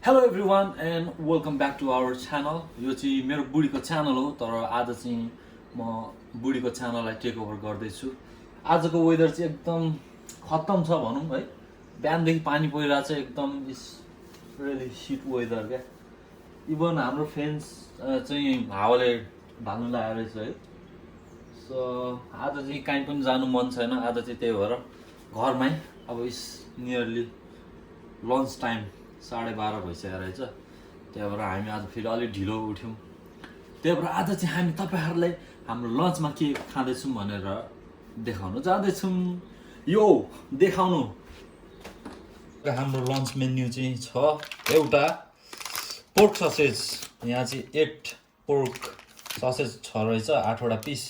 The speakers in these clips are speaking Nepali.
Hello everyone and welcome back to our channel. यो चाहिँ मेरो बुढीको च्यानल हो तर आज चाहिँ म बुढीको च्यानललाई टेक ओभर गर्दै छु. आजको वेदर चाहिँ एकदम खत्तम छ भनौं है. बिहानदेखि पानी परिरहेछ एकदम इज रियली शिट वेदर के. इभन हाम्रो फ्रेन्ड्स चाहिँ हावाले भाल्न लागेको रहेछ है. सो आज चाहिँ कहीँ पनि जानु मन छैन. आज चाहिँ त्यही भएर घरमै अब इज नियरली लन्च टाइम 12:30 भइसकेको रहेछ. त्यही भएर हामी आज फेरि अलि ढिलो उठ्यौँ. त्यही भएर आज चाहिँ हामी तपाईहरुलाई हाम्रो लन्चमा के खाँदैछौँ भनेर देखाउन जाँदैछौँ. यो देखाउनु. हाम्रो लन्च मेन्यु चाहिँ छ एउटा पोर्क ससेज. यहाँ चाहिँ 8 पोर्क ससेज छ रहेछ, 8 वटा पिस.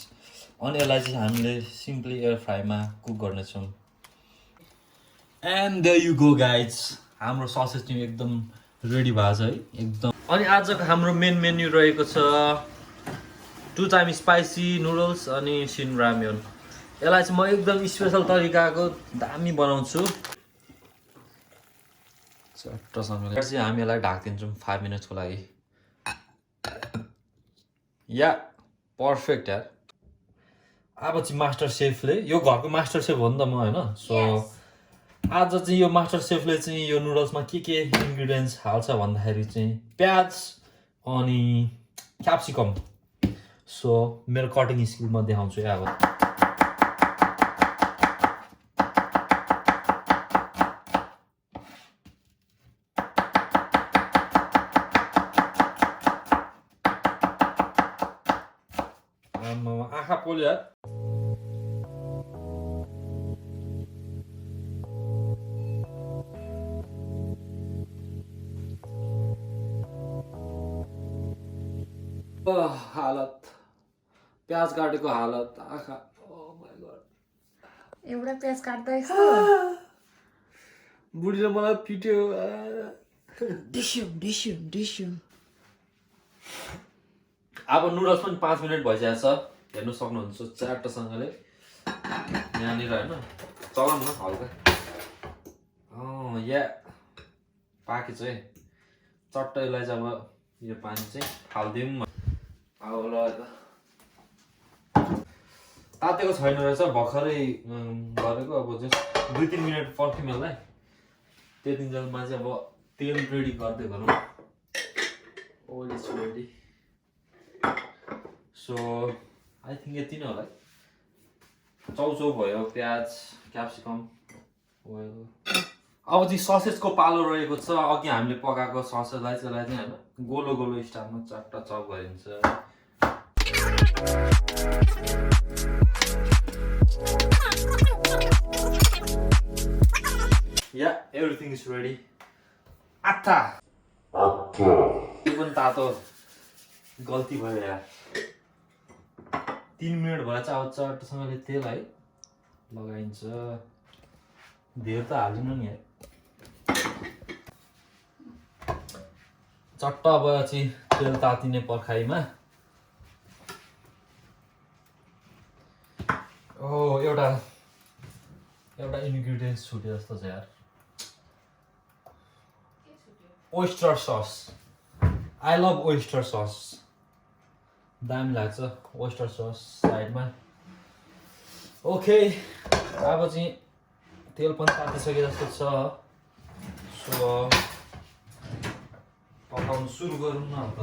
अनि यसलाई चाहिँ हामीले सिम्पली एयर फ्राईमा कुक गर्नेछौँ. And there you go guys. हाम्रो ससेज चाहिँ एकदम रेडी भएको छ है एकदम. अनि आजको हाम्रो मेन मेन्यु रहेको छ 2 टाइम स्पाइसी नूडल्स अनि सिन रामेन. यसलाई चाहिँ म एकदम स्पेशल तरिकाको दामी बनाउँछु. चट्टसँगले चाहिँ हामी यसलाई ढाक्दिन्छौँ 5 मिनटको लागि. या पर्फेक्ट यार. अब चाहिँ मास्टर सेफले, यो घरको मास्टर सेफ हो नि त म हैन. सो आज चाहिँ यो मास्टर सेफले चाहिँ यो नुडल्समा के इन्ग्रेडियन्ट्स हाल्छ भन्दाखेरि चाहिँ प्याज अनि क्याप्सिकम. सो मेरो कटिङ स्किल म देखाउँछु अब. आँखा पोल्यो यार. हालत प्याज काटेको हालत आँखा. Oh my God. एउटा प्याज काट्दैछ. बुढीले मलाई पिट्यो. डिस्यु. अब नुडल्स पनि 5 मिनट भइसकेको छ. हेर्नु सक्नुहुन्छ च्याट्टसँगले यहाँनिर होइन. चलाउँ न हल्का. या पाकेछ है. चट्टैलाई चाहिँ अब यो पानी चाहिँ हालिदिउँ. अब ल तातेको छैन रहेछ, भर्खरै गरेको. अब जस्ट 2-3 मिनट पर्ख्यौँ यसलाई. त्यतिन्जेलमा चाहिँ अब तेल रेडी गर्दै गरौँ. ओल is ready. So I think यति नै होला है. चाउचाउ भयो, प्याज, क्याप्सिकम, ओइल. अब चाहिँ ससेजको पालो रहेको छ. अघि हामीले पकाएको ससेजलाई चाहिँ होइन गोलो गोलो स्टाइलमा चट्ट चप गरिन्छ. या एभ्रिथिङ इज रेडी. आत्ता यो पनि तातो. गल्ती भयो यार. 3 मिनट भएछ. अब चट्टसँगले तेल है लगाइन्छ. धेर त हाल्दिनँ नि है. चट्ट अब चाहिँ तेल तातिने पर्खाइमा. ओ एउटा इन्ग्रेडियन्ट्स छुट्यो जस्तो छ यार. Oyster sauce. I love oyster sauce. दामी लाग्छ ओइस्टर सस साइडमा. ओके अब चाहिँ तेल पनि तातिसके जस्तो छ. सो पकाउनु सुरु गरौँ न त.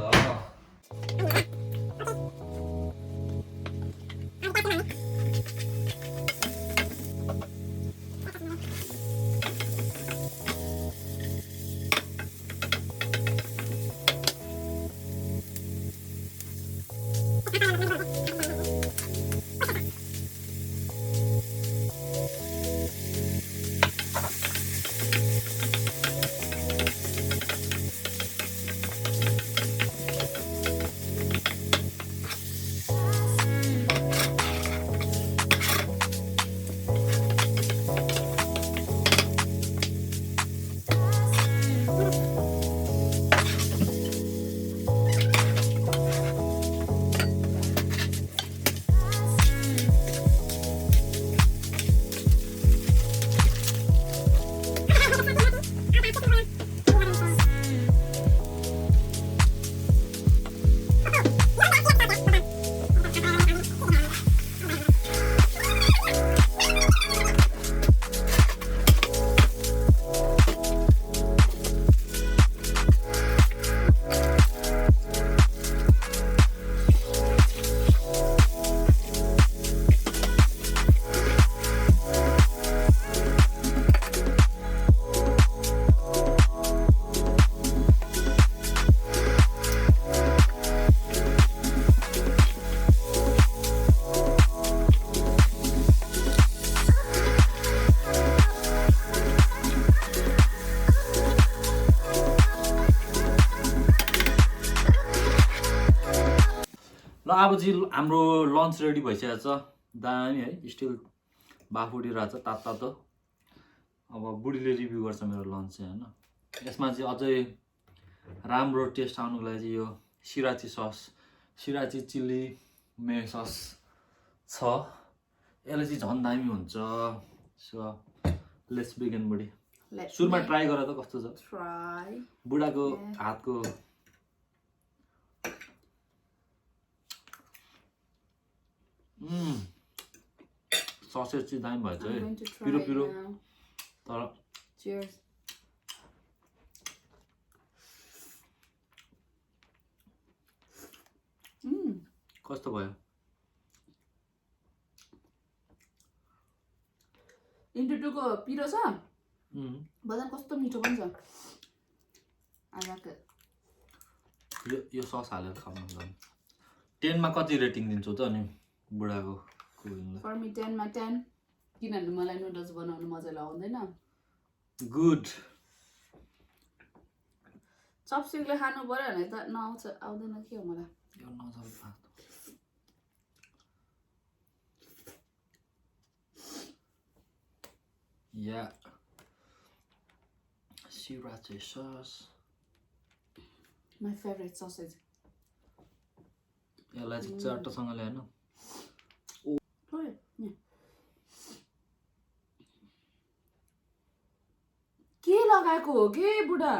अब चाहिँ हाम्रो लन्च रेडी भइसकेको छ दामी है स्टिल बाफ उडिरहेको छ तातो अब बुढीले रिभ्यू गर्छ मेरो लन्च चाहिँ होइन यसमा चाहिँ अझै राम्रो टेस्ट आउनुको लागि चाहिँ यो सिराची सस सिराची चिल्ली मेयो सस छ यसले चाहिँ झन् दामी हुन्छ सो लेट्स बिगिन बुढी सुरुमा ट्राई गर त कस्तो छ बुढाको हातको ससेज चाहिँ दामी भएछ है पिरो पिरो तर Cheers. कस्तो भयो इन्टु टुको पिरो छ बदाम कस्तो मिठो पनि छ I like it. यो सस हालेर खाउँ 10 मा कति रेटिङ दिन्छौ त अनि बुढाको कुकिङलाई For me 10 मा 10 किनभने मलाई नुडल्स बनाउनु मजा लाग्दैन गुड चपस्टिकले खानु पर्यो भने त नआउँछ आउँदैन के हो मलाई यो नजाउ या sriracha sauce My favorite sausage. यसलाई चाहिँ चट्टसँगले हैन के लगाएको हो के बुढा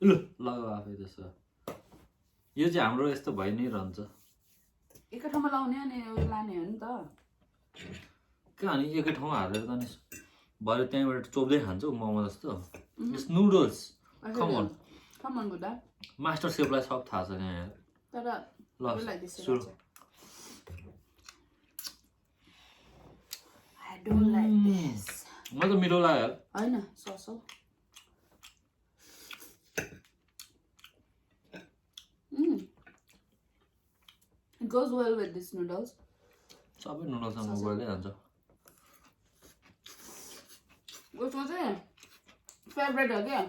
ल लगाऊ आफै त्यसो यो चाहिँ हाम्रो यस्तो भइ नै रहन्छ एकै ठाउँमा लाउने अनि लाने हो नि त के अनि एकै ठाउँमा हालेर त नि भरे त्यहाँबाट चोप्दै खान्छौ मोमो जस्तो इट्स नुडल्स कम on बुढा मास्टर शेफलाई सब थाहा छ यहाँ तर ल सुरु I don't like this म त मिठो लाग्यो हैन सस हो It goes well with this noodles. सबै नुडल्ससँग गर्दै जान्छ उसको चाहिँ फेभरेट हो क्या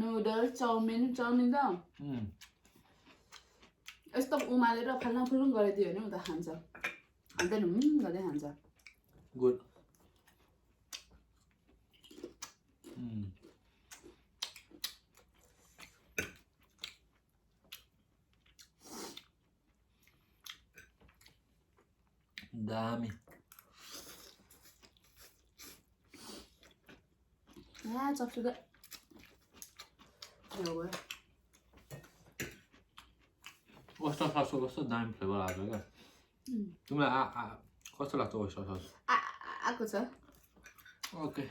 नुडल्स चाउमिन त यस्तो उमालेर फाल्न गरिदियो भने उता खान्छ अन्त गर्दै खान्छ गुड दामी Yeah, it's up to that. No way. Oyster ससको कस्तो दामी फ्लेभर आएको क्या तिमीलाई कस्तो लाग्छ ओस्टर सस आएको छ ओके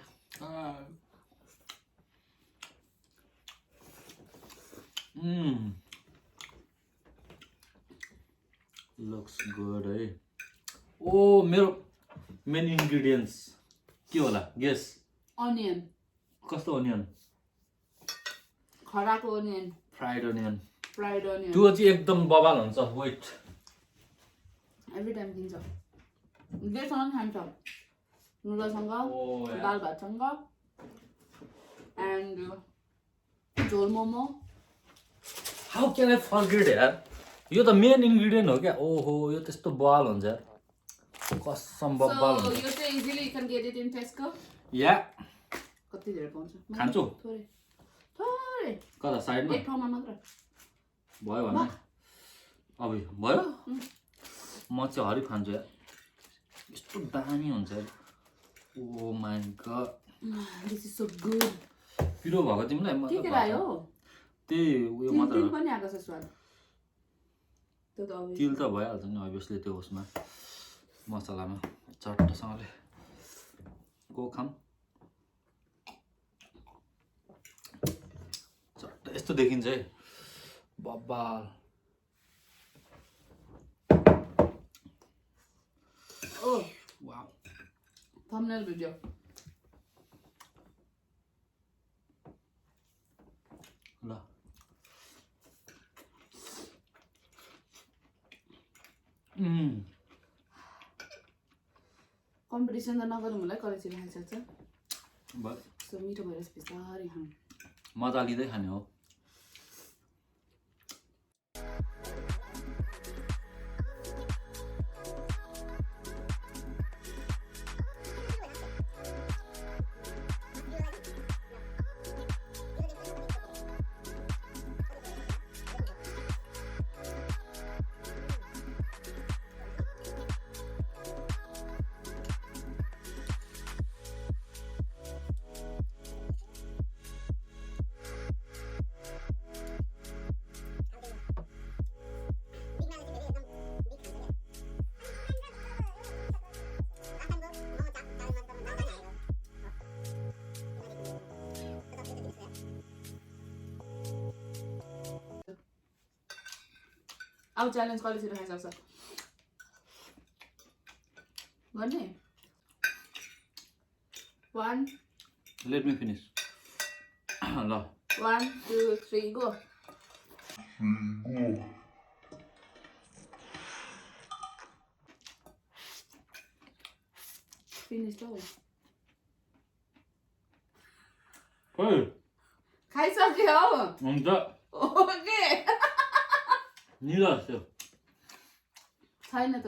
लुक्स गुड है ओ मेरो मेन इन्ग्रेडियन्ट्स के होला गेस Onion. कस्तो अनियन खराको onion. Fried onion Fried onion. त्यो चाहिँ एकदम बबाल हुन्छ वेट Every time किन्छ जेसँग खान्छ नुडल्ससँग दाल भातसँग and झोल momo how can I forget यार यो त मेन इन्ग्रेडियन्ट हो क्या ओहो यो त्यस्तो बवाल हुन्छ यार कसम बबाल So हुन्छ you say easily you can get it in Tesco? या कति धेरै पाउँछ खान्छौ थोरै थोरै कता साइडमा एक ठाउँमा मात्र भयो भने अब भयो म चाहिँ हरि खान्छु यार यस्तो दामी हुन्छ यार oh my God This is so good. पिरो भएको तिमीलाई म के लायो त्यही उयो मात्र तिल पनि आएको छ स्वाद त्यो त तिल त भइहाल्छ नि अभियसली त्यो उसमा मसलामा चट्टसँगले गो खाम चट्ट यस्तो देखिन्छ है बब्बाल Oh, वाउ thumbnail video. ल कम्पिटिसन त नगरौँ होला कलेज खाइसक्छ बस सो मिठो भएर बिस्तारै खाउँ मजा लिँदै खाने हो अब च्यालेन्ज कसले छिटो खाइसक्छ गर्ने 1 लेट मी फिनिश ल 1 2 3 गो फिनिश हो ओइ खाइसक्यो हुन्छ ओके निलो त्यो छैन त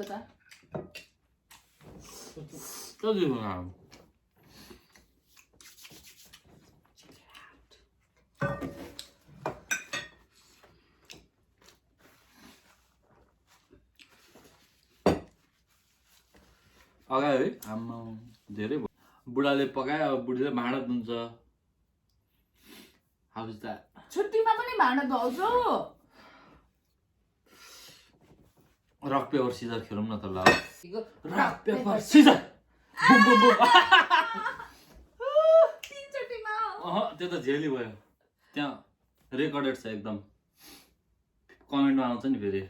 त्यो दिनु अगायो है आम्मा धेरै बुढाले पकायो अब बुढीले भाँडा धुन्छ हाउ इज द्याट छुट्टीमा पनि भाँडा धुउँछौ रक पेपर सिजर खेलौँ न त ल rock paper scissor boom boom boom तीनचोटीमा त्यो त झेली भयो त्यहाँ रेकर्डेड छ एकदम कमेन्टमा आउँछ नि फेरि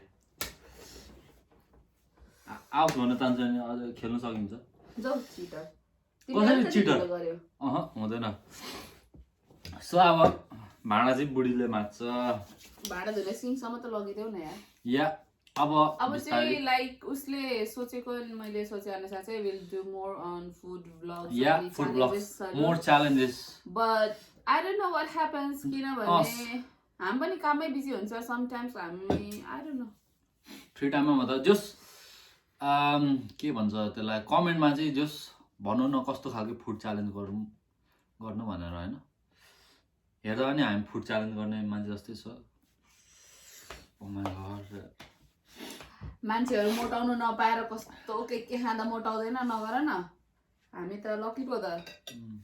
आओस् भन्न चाहन्छु नि अझ खेल्न सकिन्छ जाऊ चिटर कसरी चिटर हुँदैन सो अब भाँडा चाहिँ बुढीले माझ्छ भाँडा धुने सिङसम्म त लगिदेऊ न यार या अब चाहिँ लाइक उसले सोचेको मैले सोचे अनुसार चाहिँ will do more on food vlogs या food vlogs more challenges but I don't know what happens किनभने हामी पनि काममै बिजी हुन्छ समटाइम्स हामी आई डोन्ट नो फ्री टाइममा त जस के भन्छ त्यसलाई कमेन्टमा चाहिँ जस भन्नु न कस्तो खालको फुड च्यालेन्ज गर्नु भनेर होइन हेर्दा पनि हामी फुड च्यालेन्ज गर्ने मान्छे जस्तै छ ओ माय गॉड मान्छेहरू मोटाउनु नपाएर कस्तो के खाँदा मोटाउँदैन नगर न हामी त लकी पो त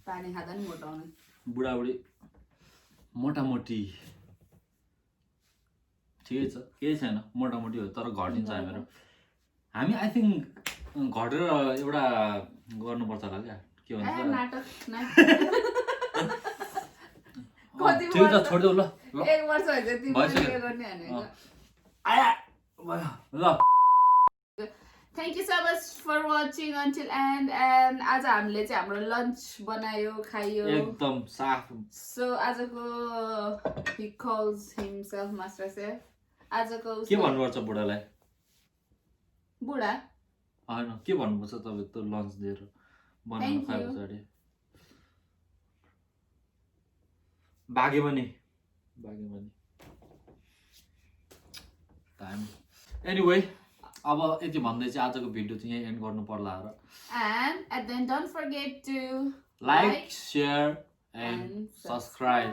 पानी खाँदा नि मोटाउने बुढाबुढी मोटामोटी ठिकै छ केही छैन मोटामोटी हो तर घटिन्छ हामीहरू हामी आई थिङ्क घटेर एउटा गर्नुपर्छ होला क्या के भन्छ नाटक ठिक छ छोडिदेऊ ल 1 वर्ष भइसक्यो तिमीले के गर्ने भनेको आया ल Thank you so much for watching until end and आज हामीले चाहिँ हाम्रो लन्च बनायो खायो एकदम साफ सो आजको he calls himself master chef आजको के भन्नुपर्छ बुढालाई बुढा हैन के भन्नुपर्छ तपाईँ त लन्च दिएर बनाउन खाए पछाडि भागे पनि टाइम एनीवे अब यति भन्दै चाहिँ आजको भिडियो चाहिँ यही एन्ड गर्नु पर्ला र and then don't forget to like share and subscribe